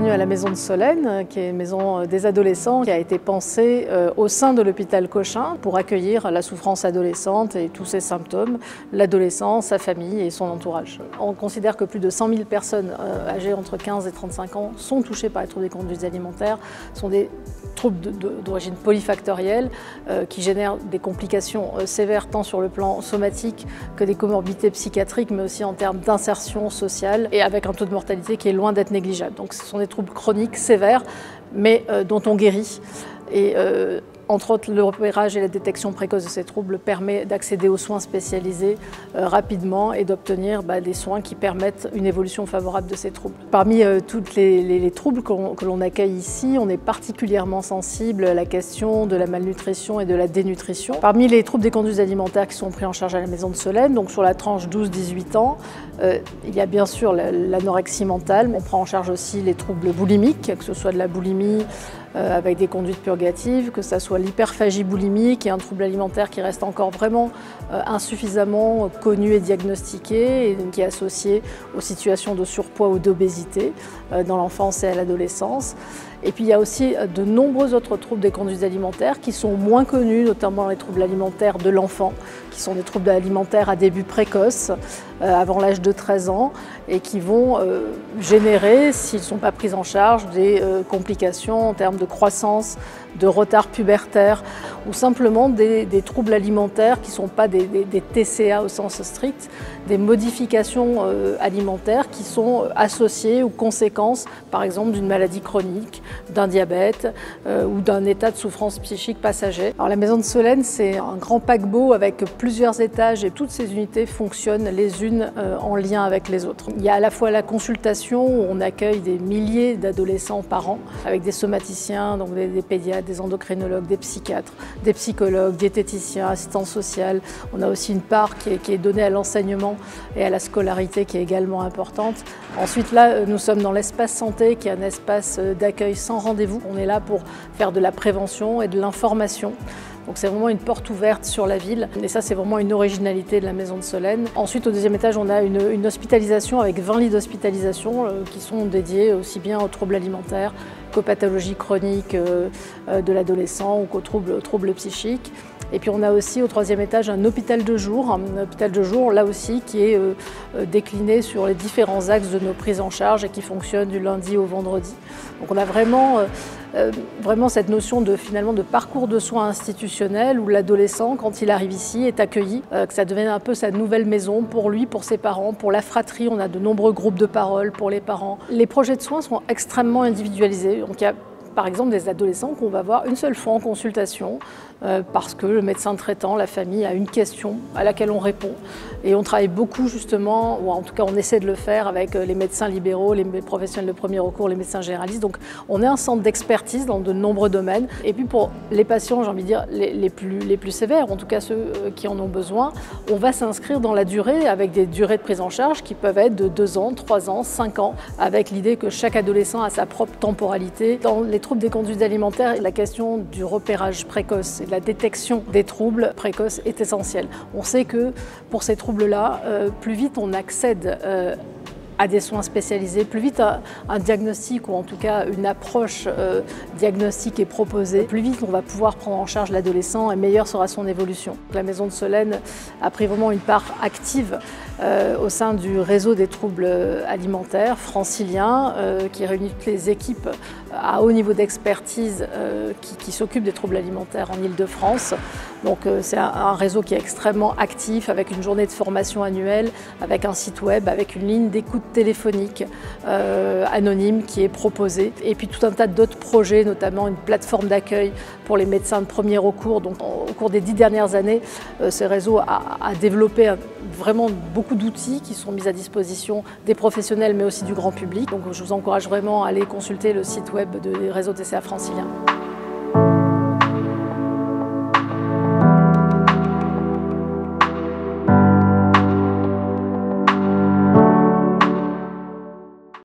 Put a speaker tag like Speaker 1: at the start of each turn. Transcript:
Speaker 1: bienvenue à la Maison de Solène, qui est une maison des adolescents, qui a été pensée au sein de l'hôpital Cochin pour accueillir la souffrance adolescente et tous ses symptômes, l'adolescent, sa famille et son entourage. On considère que plus de 100 000 personnes âgées entre 15 et 35 ans sont touchées par les troubles des conduites alimentaires. Ce sont des troubles d'origine polyfactorielle qui génèrent des complications sévères tant sur le plan somatique que des comorbidités psychiatriques, mais aussi en termes d'insertion sociale et avec un taux de mortalité qui est loin d'être négligeable. Donc ce sont des troubles chroniques sévères, mais dont on guérit. Et entre autres, le repérage et la détection précoce de ces troubles permet d'accéder aux soins spécialisés rapidement et d'obtenir des soins qui permettent une évolution favorable de ces troubles. Parmi tous les troubles que l'on accueille ici, on est particulièrement sensible à la question de la malnutrition et de la dénutrition. Parmi les troubles des conduites alimentaires qui sont pris en charge à la Maison de Solène, donc sur la tranche 12-18 ans, il y a bien sûr l'anorexie mentale, mais on prend en charge aussi les troubles boulimiques, que ce soit de la boulimie avec des conduites purgatives, que ce soit l'hyperphagie boulimique, qui est un trouble alimentaire qui reste encore vraiment insuffisamment connu et diagnostiqué et qui est associé aux situations de surpoids ou d'obésité dans l'enfance et à l'adolescence. Et puis il y a aussi de nombreux autres troubles des conduites alimentaires qui sont moins connus, notamment les troubles alimentaires de l'enfant, qui sont des troubles alimentaires à début précoce, avant l'âge de 13 ans, et qui vont générer, s'ils ne sont pas pris en charge, des complications en termes de croissance, de retard pubertaire, ou simplement des troubles alimentaires qui ne sont pas des TCA au sens strict, des modifications alimentaires qui sont associées ou conséquences, par exemple, d'une maladie chronique, d'un diabète ou d'un état de souffrance psychique passager. Alors, la Maison de Solène, c'est un grand paquebot avec plusieurs étages et toutes ces unités fonctionnent les unes en lien avec les autres. Il y a à la fois la consultation où on accueille des milliers d'adolescents par an avec des somaticiens, donc des pédiatres, des endocrinologues, des psychiatres, des psychologues, diététiciens, assistants sociaux. On a aussi une part qui est donnée à l'enseignement et à la scolarité qui est également importante. Ensuite, là, nous sommes dans l'espace santé qui est un espace d'accueil sans rendez-vous. On est là pour faire de la prévention et de l'information. Donc c'est vraiment une porte ouverte sur la ville et ça c'est vraiment une originalité de la Maison de Solène. Ensuite au deuxième étage on a une hospitalisation avec 20 lits d'hospitalisation qui sont dédiés aussi bien aux troubles alimentaires qu'aux pathologies chroniques de l'adolescent ou qu'aux troubles psychiques. Et puis on a aussi au troisième étage un hôpital de jour là aussi qui est décliné sur les différents axes de nos prises en charge et qui fonctionne du lundi au vendredi. Donc on a vraiment cette notion finalement de parcours de soins institutionnel où l'adolescent, quand il arrive ici, est accueilli, que ça devient un peu sa nouvelle maison pour lui, pour ses parents, pour la fratrie. On a de nombreux groupes de parole pour les parents. Les projets de soins sont extrêmement individualisés. Donc il y a par exemple des adolescents qu'on va voir une seule fois en consultation parce que le médecin traitant, la famille, a une question à laquelle on répond. Et on travaille beaucoup justement, ou en tout cas on essaie de le faire avec les médecins libéraux, les professionnels de premier recours, les médecins généralistes. Donc on est un centre d'expertise dans de nombreux domaines. Et puis pour les patients, j'ai envie de dire, les plus sévères, en tout cas ceux qui en ont besoin, on va s'inscrire dans la durée avec des durées de prise en charge qui peuvent être de 2 ans, 3 ans, 5 ans, avec l'idée que chaque adolescent a sa propre temporalité. Dans les troubles des conduites alimentaires, la question du repérage précoce et de la détection des troubles précoces est essentielle. On sait que pour ces troubles-là, plus vite on accède à des soins spécialisés, plus vite un diagnostic ou en tout cas une approche diagnostique est proposée, plus vite on va pouvoir prendre en charge l'adolescent et meilleure sera son évolution. La Maison de Solène a pris vraiment une part active au sein du réseau des troubles alimentaires francilien qui réunit toutes les équipes à haut niveau d'expertise qui s'occupent des troubles alimentaires en Île-de-France. Donc c'est un réseau qui est extrêmement actif avec une journée de formation annuelle, avec un site web, avec une ligne d'écoute téléphonique anonyme qui est proposée. Et puis tout un tas d'autres projets, notamment une plateforme d'accueil pour les médecins de premier recours. Donc au cours des 10 dernières années, ce réseau a développé vraiment beaucoup d'outils qui sont mis à disposition des professionnels mais aussi du grand public. Donc je vous encourage vraiment à aller consulter le site web du réseau TCA francilien.